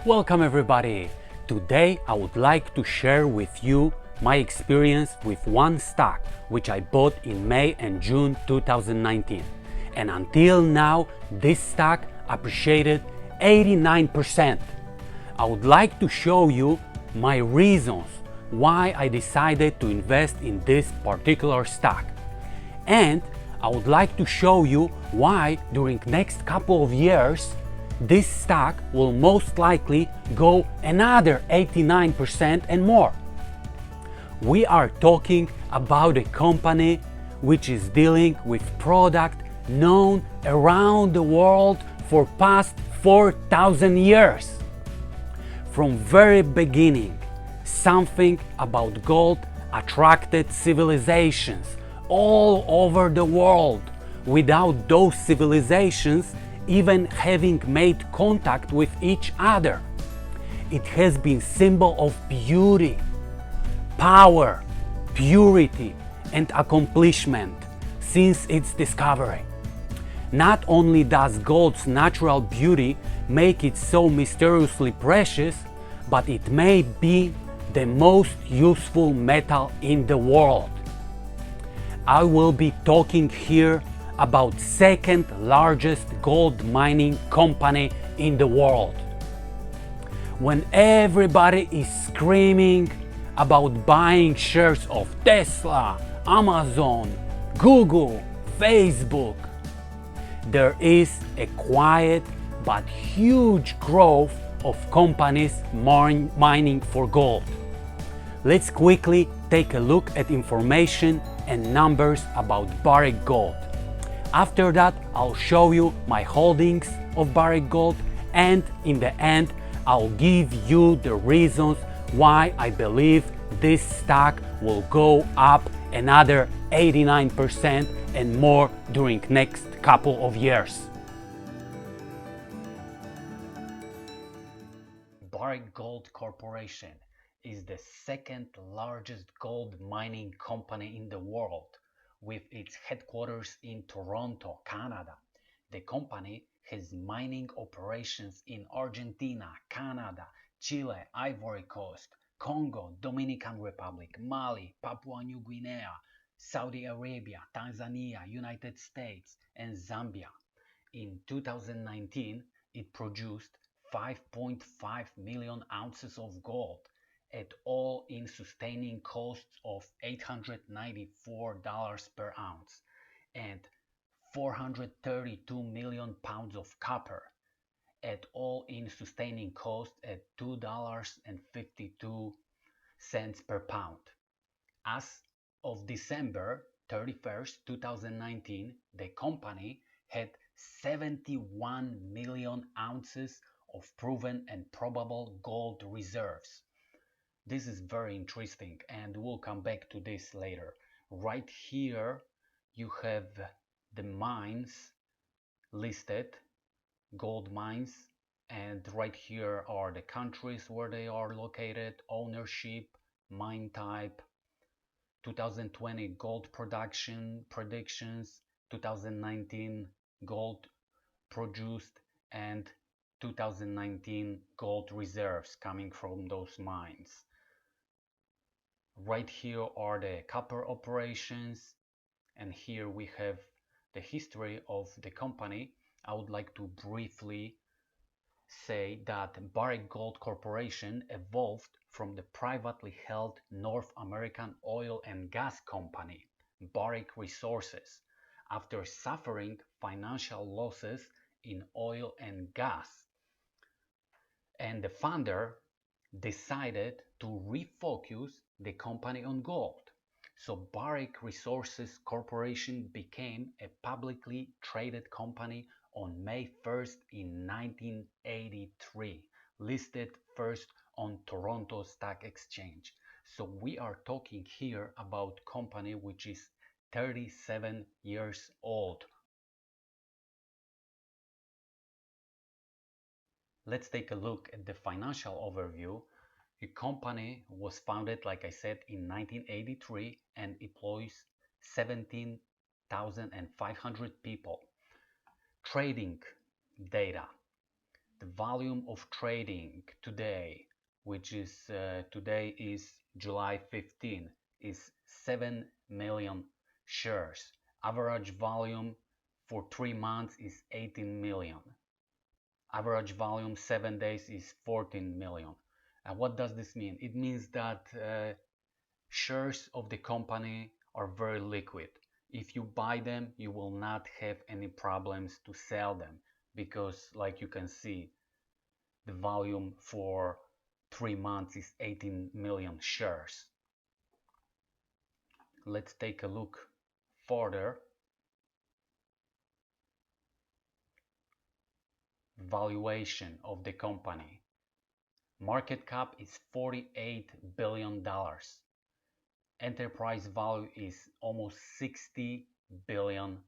Welcome everybody! Today I would like to share with you my experience with one stock which I bought in May and June 2019. And until now, this stock appreciated 89%. I would like to show you my reasons why I decided to invest in this particular stock. And I would like to show you why during next couple of years this stock will most likely go another 89% and more. We are talking about a company which is dealing with product known around the world for past 4,000 years. From very beginning, something about gold attracted civilizations all over the world without those civilizations even having made contact with each other. It has been symbol of beauty, power, purity, and accomplishment since its discovery. Not only does gold's natural beauty make it so mysteriously precious, but it may be the most useful metal in the world. I will be talking here about second largest gold mining company in the world. When everybody is screaming about buying shares of Tesla, Amazon, Google, Facebook, there is a quiet but huge growth of companies mining for gold. Let's quickly take a look at information and numbers about Barrick Gold. After that, I'll show you my holdings of Barrick Gold, and in the end, I'll give you the reasons why I believe this stock will go up another 89% and more during next couple of years. Barrick Gold Corporation is the second largest gold mining company in the world, with its headquarters in Toronto, Canada. The company has mining operations in Argentina, Canada, Chile, Ivory Coast, Congo, Dominican Republic, Mali, Papua New Guinea, Saudi Arabia, Tanzania, United States, and Zambia. In 2019, it produced 5.5 million ounces of gold at all-in sustaining costs of $894 per ounce and 432 million pounds of copper at all-in sustaining cost at $2.52 per pound. As of December 31st, 2019, the company had 71 million ounces of proven and probable gold reserves. This is very interesting, and we'll come back to this later. Right here you have the mines listed, gold mines, and right here are the countries where they are located, ownership, mine type, 2020 gold production predictions, 2019 gold produced, and 2019 gold reserves coming from those mines. Right here are the copper operations, and here we have the history of the company. I would like to briefly say that Barrick Gold Corporation evolved from the privately held North American oil and gas company, Barrick Resources, after suffering financial losses in oil and gas. And the founder decided to refocus the company on gold. So Barrick Resources Corporation became a publicly traded company on May 1st in 1983, listed first on Toronto Stock Exchange. So we are talking here about company which is 37 years old. Let's take a look at the financial overview. The company was founded, like I said, in 1983 and employs 17,500 people. Trading data. The volume of trading today, which is today is July 15, is 7 million shares. Average volume for 3 months is 18 million. Average volume 7 days is 14 million. And what does this mean? It means that shares of the company are very liquid. If you buy them, you will not have any problems to sell them because, like you can see, the volume for 3 months is 18 million shares. Let's take a look further. Valuation of the company. Market cap is $48 billion. Enterprise value is almost $60 billion.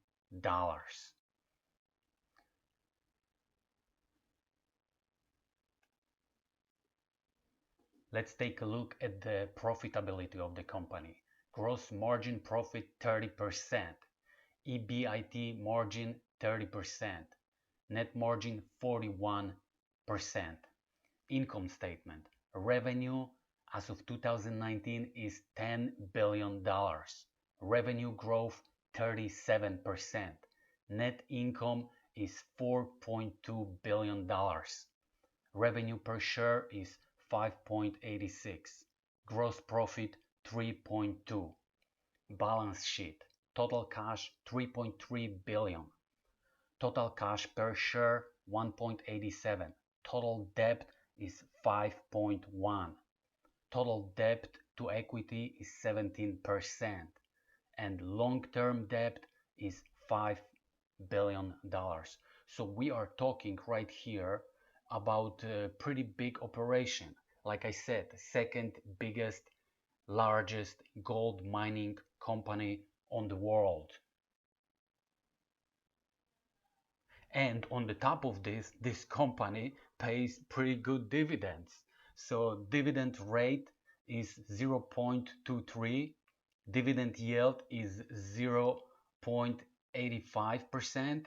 Let's take a look at the profitability of the company. Gross margin profit 30%, EBIT margin 30%, net margin 41%. Income statement. Revenue as of 2019 is $10 billion. Revenue growth 37%. Net income is $4.2 billion. Revenue per share is 5.86. Gross profit 3.2. Balance sheet. Total cash 3.3 billion. Total cash per share 1.87. Total debt is 5.1. Total debt to equity is 17%. And long-term debt is $5 billion. So we are talking right here about a pretty big operation. Like I said, second biggest, largest gold mining company on the world. And on the top of this, this company pays pretty good dividends. So dividend rate is 0.23, dividend yield is 0.85%,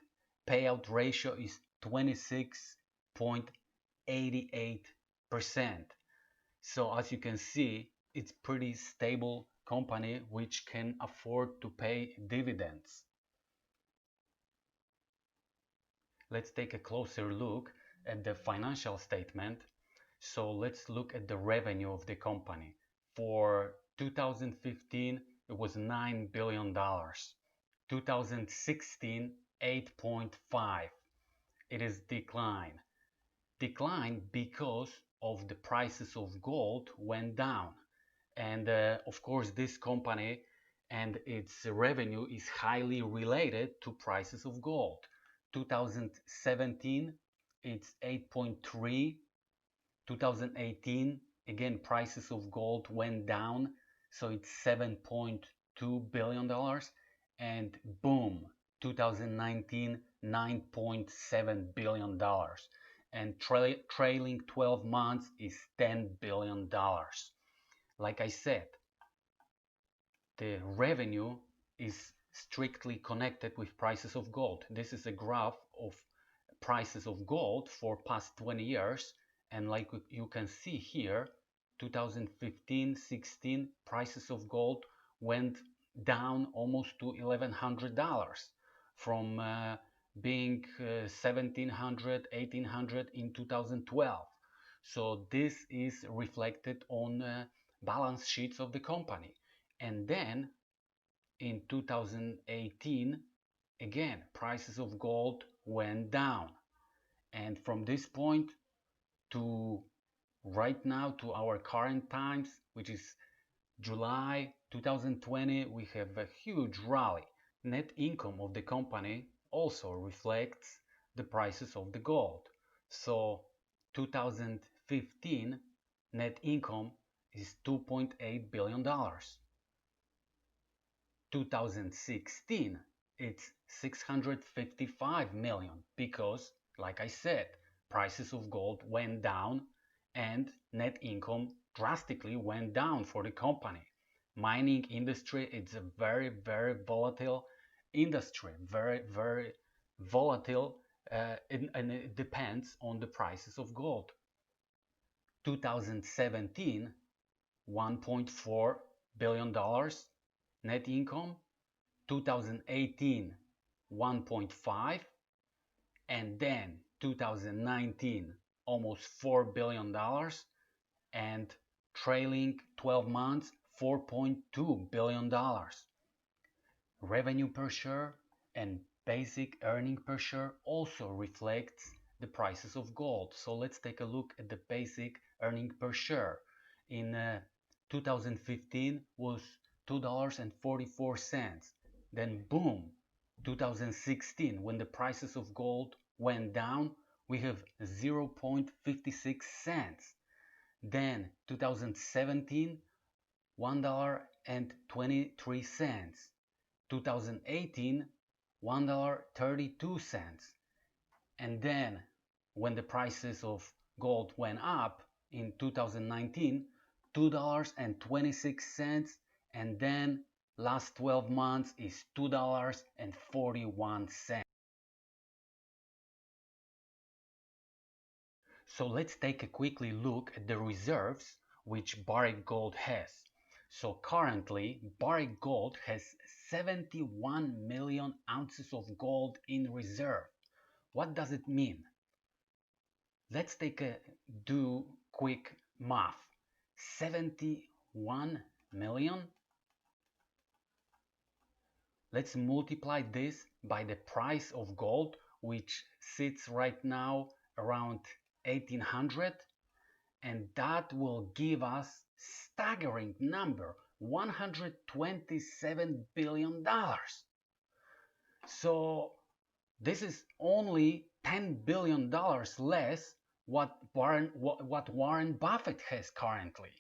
payout ratio is 26.88%. So as you can see, it's pretty stable company which can afford to pay dividends. Let's take a closer look at the financial statement. So let's look at the revenue of the company. For 2015, it was $9 billion. 2016, 8.5. It is decline. Decline because of the prices of gold went down. And of course, this company and its revenue is highly related to prices of gold. 2017, it's 8.3. 2018, again, prices of gold went down, so it's $7.2 billion. And boom, 2019, $9.7 billion. And trailing 12 months is $10 billion. Like I said, the revenue is strictly connected with prices of gold. This is a graph of prices of gold for past 20 years. And like you can see here, 2015-16 prices of gold went down almost to $1,100 from being $1,700, $1,800 in 2012. So this is reflected on balance sheets of the company. And then in 2018, again, prices of gold went down. And from this point to right now, to our current times, which is July 2020, we have a huge rally. Net income of the company also reflects the prices of the gold. So 2015 net income is $2.8 billion. 2016, it's 655 million because, like I said, prices of gold went down and net income drastically went down for the company. Mining industry, it's a very, very volatile industry, very, very volatile, and it depends on the prices of gold. 2017, $1.4 billion net income. 2018, 1.5, and then 2019, almost $4 billion, and trailing 12 months, $4.2 billion. Revenue per share and basic earning per share also reflects the prices of gold. So let's take a look at the basic earning per share. In 2015 was $2.44. Then boom, 2016, when the prices of gold went down, we have 0.56 cents. Then 2017, $1.23. 2018, $1.32. And then when the prices of gold went up in 2019, $2.26, and then last 12 months is $2.41. So let's take a quickly look at the reserves which Barrick Gold has. So currently Barrick Gold has 71 million ounces of gold in reserve. What does it mean? Let's do quick math. 71 million. Let's multiply this by the price of gold, which sits right now around 1800, and that will give us staggering number, $127 billion. So this is only $10 billion less what Warren Buffett has currently.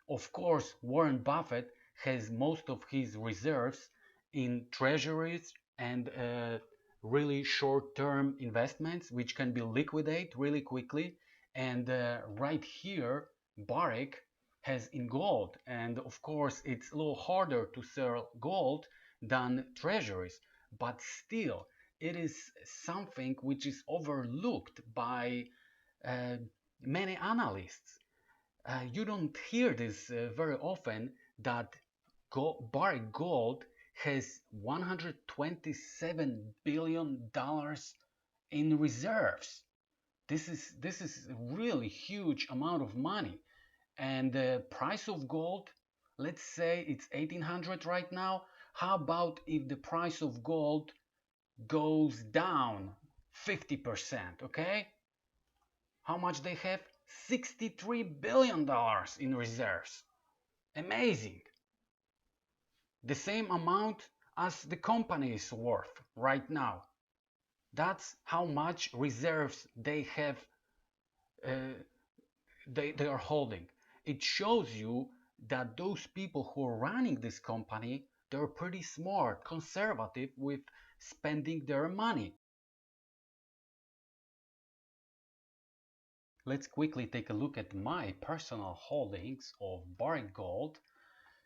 Of course, Warren Buffett has most of his reserves in treasuries and really short-term investments which can be liquidated really quickly. And right here, Barrick has in gold. And of course, it's a little harder to sell gold than treasuries, but still, it is something which is overlooked by many analysts. You don't hear this very often, that Barrick Gold has $127 billion in reserves. This is a really huge amount of money. And the price of gold, let's say it's 1800 right now. How about if the price of gold goes down 50%, okay? How much they have? $63 billion in reserves. Amazing. The same amount as the company is worth right now. That's how much reserves they have, they are holding. It shows you that those people who are running this company, they're pretty smart, conservative with spending their money. Let's quickly take a look at my personal holdings of Barrick Gold.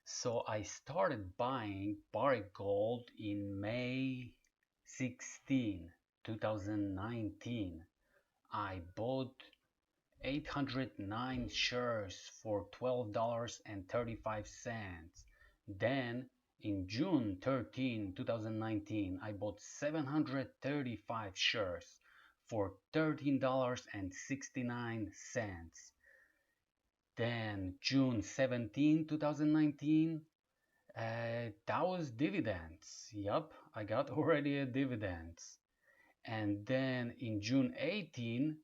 So I started buying Barrick Gold in May 16, 2019. I bought 809 shares for $12.35. Then in June 13, 2019, I bought 735 shares for $13.69. Then June 17, 2019, that was dividends. Yup, I got already a dividends. And then in June 18,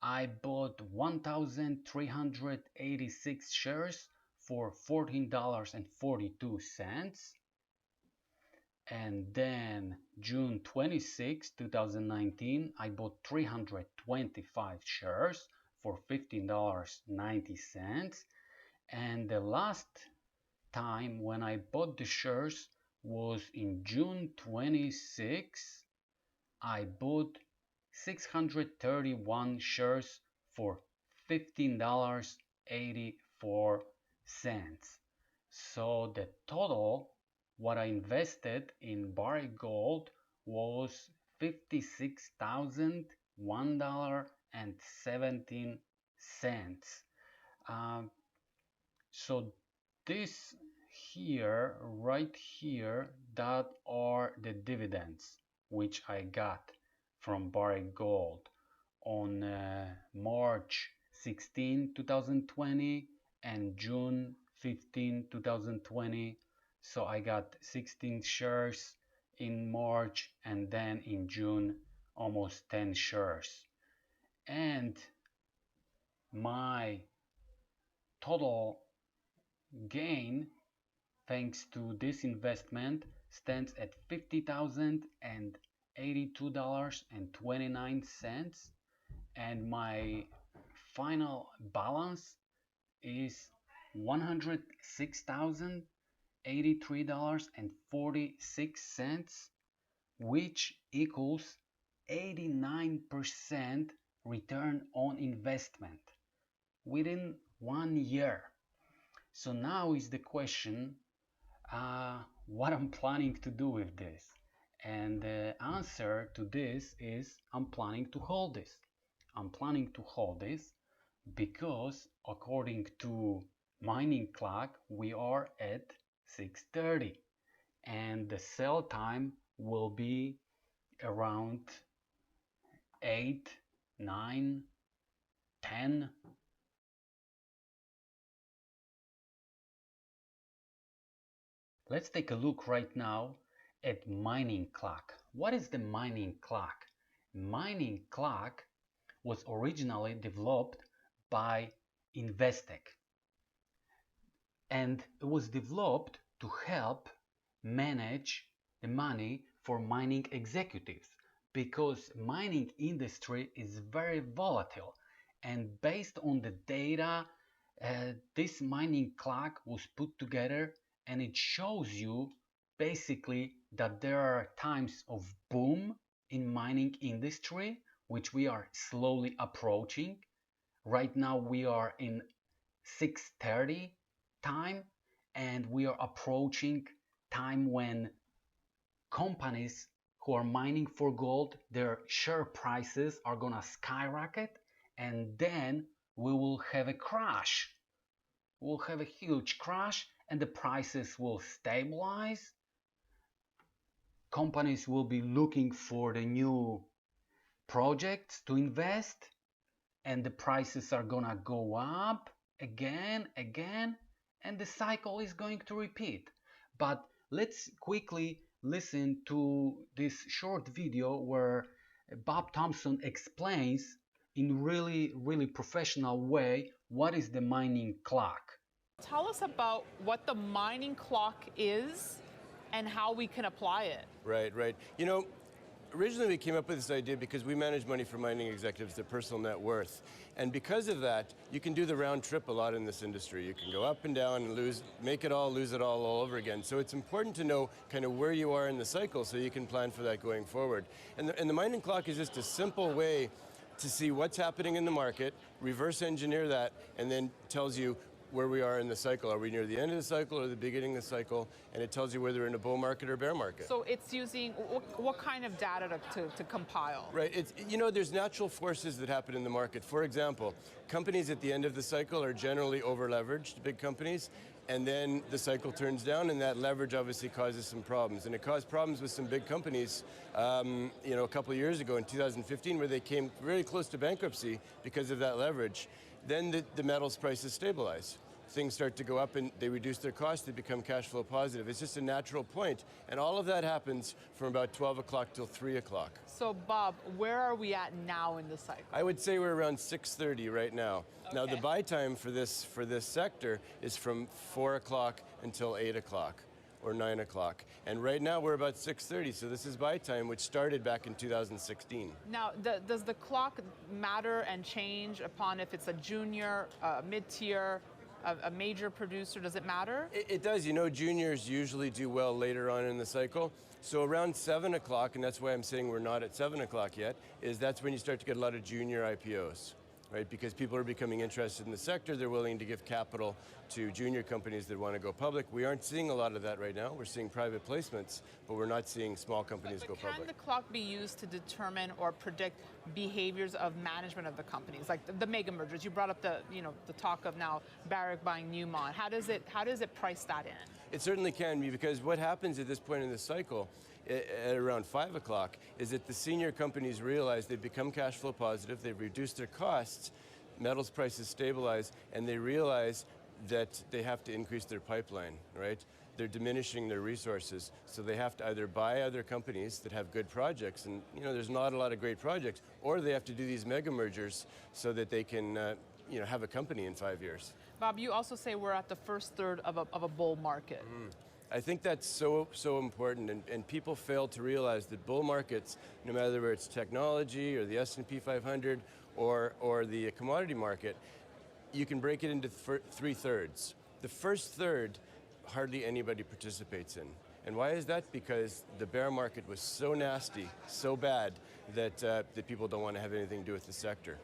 I bought 1,386 shares for $14.42. And then June 26, 2019, I bought 325 shares for $15.90. And the last time when I bought the shares was in June 26. I bought 631 shares for $15.84. So the total what I invested in Barrick Gold was $56,001.17. So this here, right here, that are the dividends which I got from Barrick Gold on March 16, 2020 and June 15, 2020. So I got 16 shares in March and then in June almost 10 shares. And my total gain thanks to this investment stands at $50,082.29, and my final balance is $106,083.46, which equals 89% return on investment within 1 year. So now is the question, what I'm planning to do with this. And the answer to this is I'm planning to hold this. I'm planning to hold this because according to mining clock, we are at 6:30 and the sell time will be around 8, 9, 10. Let's take a look right now at mining clock. What is the mining clock? Mining clock was originally developed by Investec, and it was developed to help manage the money for mining executives, because mining industry is very volatile, and based on the data, this mining clock was put together, and it shows you basically that there are times of boom in mining industry, which we are slowly approaching. Right now we are in 6:30 time, and we are approaching time when companies who are mining for gold, their share prices are gonna skyrocket, and then we will have a crash. We'll have a huge crash and the prices will stabilize. Companies will be looking for the new projects to invest, and the prices are gonna go up again, and the cycle is going to repeat. But let's quickly listen to this short video where Bob Thompson explains in really professional way what is the mining clock. Tell us about what the mining clock is and how we can apply it. Right. You know, originally we came up with this idea because we manage money for mining executives, their personal net worth. And because of that, you can do the round trip a lot in this industry. You can go up and down and make it all, lose it all over again. So it's important to know kind of where you are in the cycle so you can plan for that going forward. And the mining clock is just a simple way to see what's happening in the market, reverse engineer that, and then tells you where we are in the cycle. Are we near the end of the cycle or the beginning of the cycle? And it tells you whether we're in a bull market or bear market. So it's using what kind of data to compile? Right. There's natural forces that happen in the market. For example, companies at the end of the cycle are generally over-leveraged, big companies, and then the cycle turns down, and that leverage obviously causes some problems. And it caused problems with some big companies, a couple of years ago in 2015, where they came really close to bankruptcy because of that leverage. Then the metals prices stabilize. Things start to go up and they reduce their costs, they become cash flow positive. It's just a natural point. And all of that happens from about 12 o'clock till 3 o'clock. So Bob, where are we at now in the cycle? I would say we're around 6:30 right now. Okay. Now the buy time for this sector is from 4 o'clock until 8 o'clock or 9 o'clock. And right now we're about 6:30, so this is buy time, which started back in 2016. Now, does the clock matter and change upon if it's a junior, mid-tier, a major producer? Does it matter? It does. Juniors usually do well later on in the cycle. So around 7 o'clock, and that's why I'm saying we're not at 7 o'clock yet, that's when you start to get a lot of junior IPOs. right? Because people are becoming interested in the sector, they're willing to give capital to junior companies that want to go public. We aren't seeing a lot of that right now. We're seeing private placements, but we're not seeing small companies go public. Can the clock be used to determine or predict behaviors of management of the companies, like the mega mergers? You brought up the talk of now Barrick buying Newmont. How does it price that in? It certainly can be, because what happens at this point in the cycle at around 5 o'clock is that the senior companies realize they've become cash flow positive, they've reduced their costs, metals prices stabilize, and they realize that they have to increase their pipeline, right? They're diminishing their resources, so they have to either buy other companies that have good projects, and there's not a lot of great projects, or they have to do these mega mergers so that they can have a company in 5 years. Bob, you also say we're at the first third of a bull market. I think that's so important, and people fail to realize that bull markets, no matter whether it's technology or the S&P 500 or the commodity market, you can break it into 3/3. The first third, hardly anybody participates in. And why is that? Because the bear market was so nasty, so bad, that people don't want to have anything to do with the sector.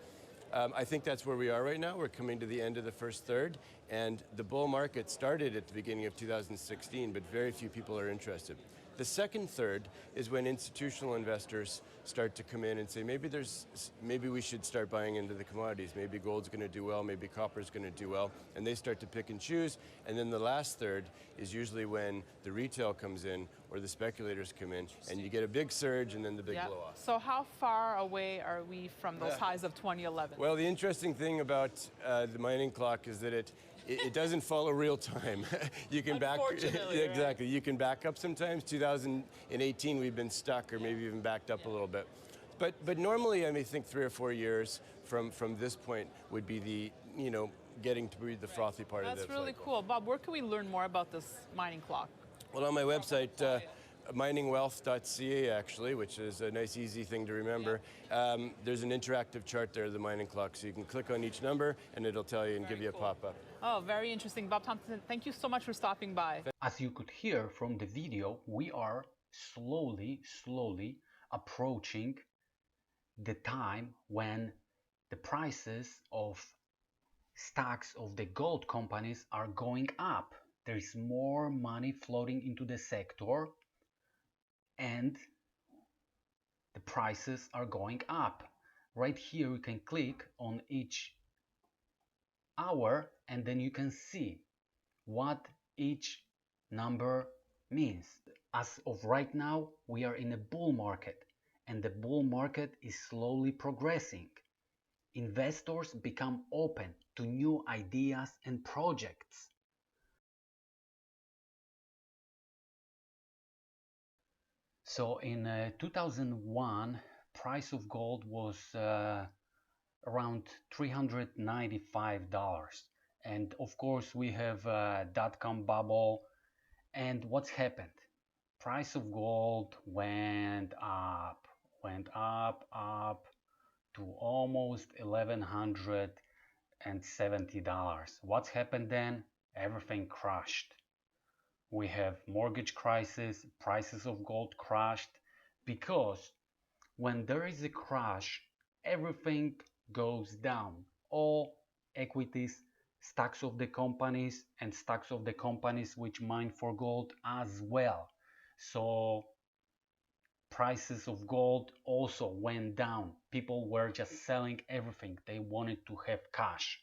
I think that's where we are right now. We're coming to the end of the first third, and the bull market started at the beginning of 2016, but very few people are interested. The second third is when institutional investors start to come in and say, maybe we should start buying into the commodities. Maybe gold's going to do well, maybe copper's going to do well, and they start to pick and choose. And then the last third is usually when the retail comes in or the speculators come in, and you get a big surge and then the big blow off. So how far away are we from those highs of 2011? Well, the interesting thing about the mining clock is that it doesn't follow real time. You can exactly. You can back up sometimes. 2018 we've been stuck, or maybe even backed up a little bit. But normally I may think 3 or 4 years from this point would be the getting to be the frothy part of that. That's really cool. Bob, where can we learn more about this mining clock? Well, on my website, miningwealth.ca actually, which is a nice easy thing to remember. There's an interactive chart there of the mining clock, so you can click on each number and it'll tell you and give you a pop-up. Oh, very interesting. Bob Thompson, thank you so much for stopping by. As you could hear from the video, we are slowly approaching the time when the prices of stocks of the gold companies are going up. There is more money floating into the sector, and the prices are going up. Right here you can click on each hour, and then you can see what each number means. As of right now, we are in a bull market, and the bull market is slowly progressing. Investors become open to new ideas and projects. So in 2001, price of gold was around $395, and of course we have dot-com bubble. And what's happened? Price of gold went up to almost $1,170. What's happened then? Everything crashed. We have mortgage crisis, prices of gold crashed, because when there is a crash, everything goes down. All equities, stocks of the companies, and stocks of the companies which mine for gold as well. So prices of gold also went down. People were just selling everything. They wanted to have cash.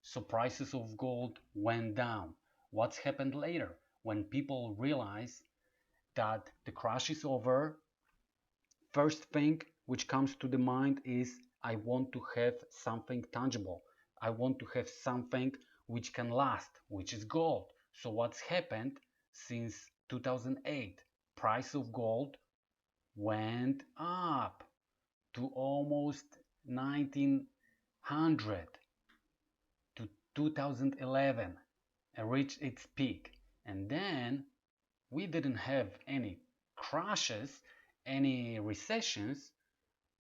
So prices of gold went down. What's happened later? When people realize that the crash is over, first thing which comes to the mind is, I want to have something tangible. I want to have something which can last, which is gold. So what's happened since 2008? Price of gold went up to almost 1900 to 2011 and reached its peak. And then we didn't have any crashes, any recessions,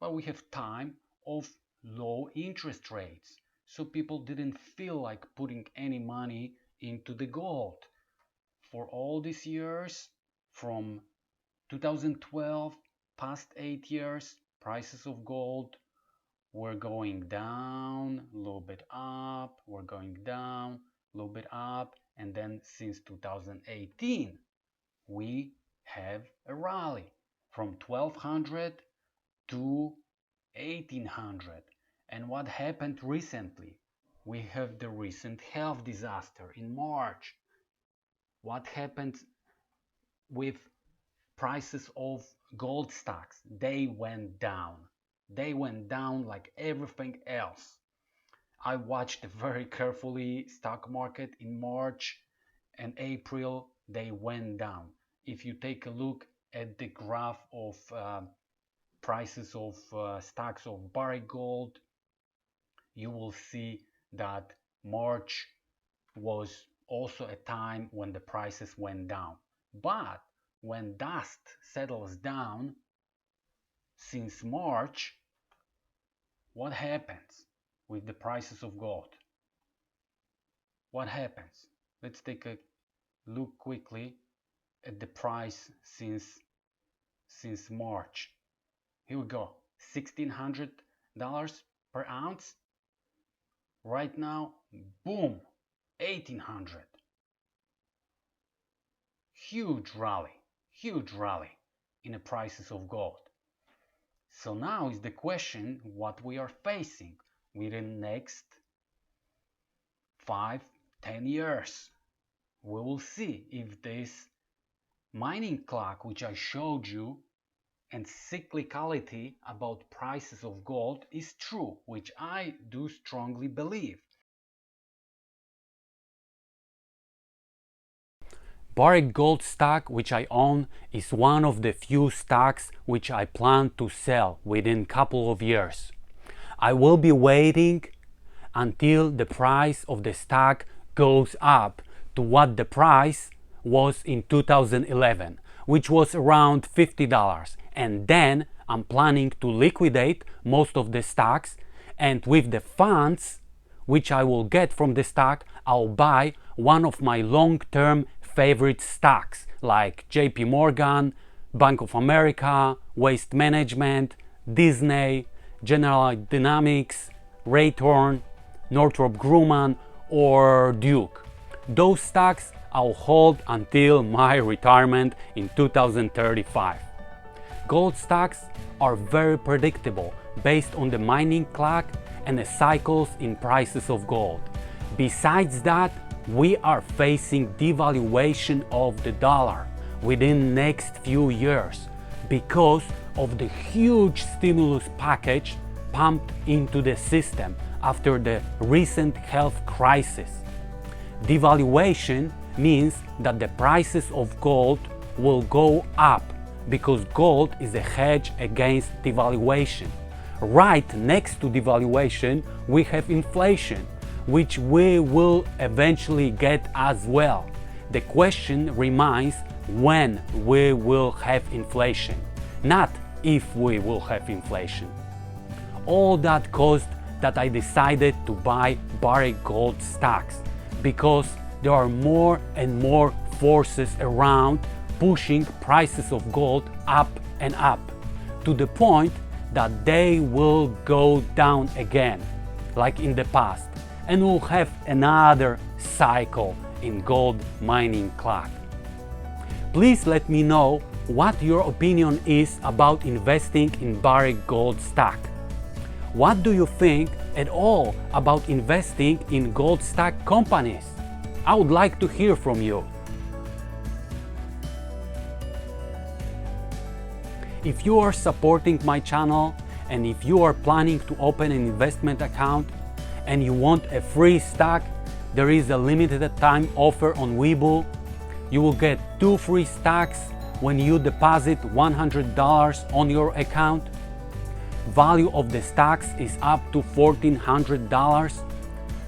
but we have time of low interest rates. So people didn't feel like putting any money into the gold. For all these years, from 2012, past 8 years, prices of gold we're going down, a little bit up, we're going down, a little bit up, and then since 2018 we have a rally from 1200 to 1800. And what happened recently? We have the recent health disaster in March. What happened with prices of gold stocks? They went down. They went down like everything else. I watched very carefully stock market in March and April. They went down. If you take a look at the graph of prices of stocks of Barrick Gold, you will see that March was also a time when the prices went down. But when dust settles down since March, what happens with the prices of gold? What happens? Let's take a look quickly at the price since March. Here we go, $1,600 per ounce. Right now, boom, 1,800. Huge rally in the prices of gold. So now is the question what we are facing within the next 5-10 years. We will see if this mining clock which I showed you and cyclicality about prices of gold is true, which I do strongly believe. Barrick Gold stock, which I own, is one of the few stocks which I plan to sell within a couple of years. I will be waiting until the price of the stock goes up to what the price was in 2011, which was around $50. And then I'm planning to liquidate most of the stocks, and with the funds which I will get from the stock, I'll buy one of my long-term favorite stocks like JP Morgan, Bank of America, Waste Management, Disney, General Dynamics, Raytheon, Northrop Grumman, or Duke. Those stocks I'll hold until my retirement in 2035. Gold stocks are very predictable based on the mining clock and the cycles in prices of gold. Besides that, we are facing devaluation of the dollar within next few years because of the huge stimulus package pumped into the system after the recent health crisis. Devaluation means that the prices of gold will go up because gold is a hedge against devaluation. Right next to devaluation, we have inflation, which we will eventually get as well. The question remains when we will have inflation, not if we will have inflation. All that caused that I decided to buy Barrick Gold stocks because there are more and more forces around pushing prices of gold up and up to the point that they will go down again, like in the past, and we'll have another cycle in gold mining clock. Please let me know what your opinion is about investing in Barrick Gold stock. What do you think at all about investing in gold stock companies? I would like to hear from you. If you are supporting my channel and if you are planning to open an investment account and you want a free stock, there is a limited time offer on Webull. You will get 2 free stocks when you deposit $100 on your account. Value of the stocks is up to $1,400.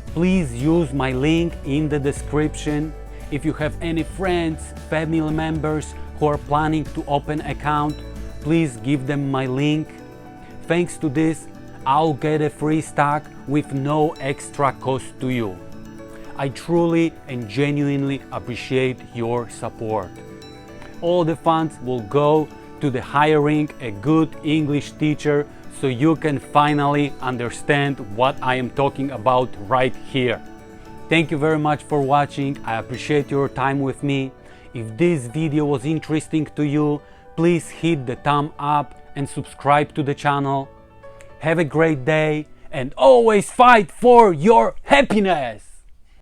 Please use my link in the description. If you have any friends, family members who are planning to open an account, please give them my link. Thanks to this, I'll get a free stock with no extra cost to you. I truly and genuinely appreciate your support. All the funds will go to the hiring a good English teacher so you can finally understand what I am talking about right here. Thank you very much for watching. I appreciate your time with me. If this video was interesting to you, please hit the thumb up and subscribe to the channel. Have a great day and always fight for your happiness!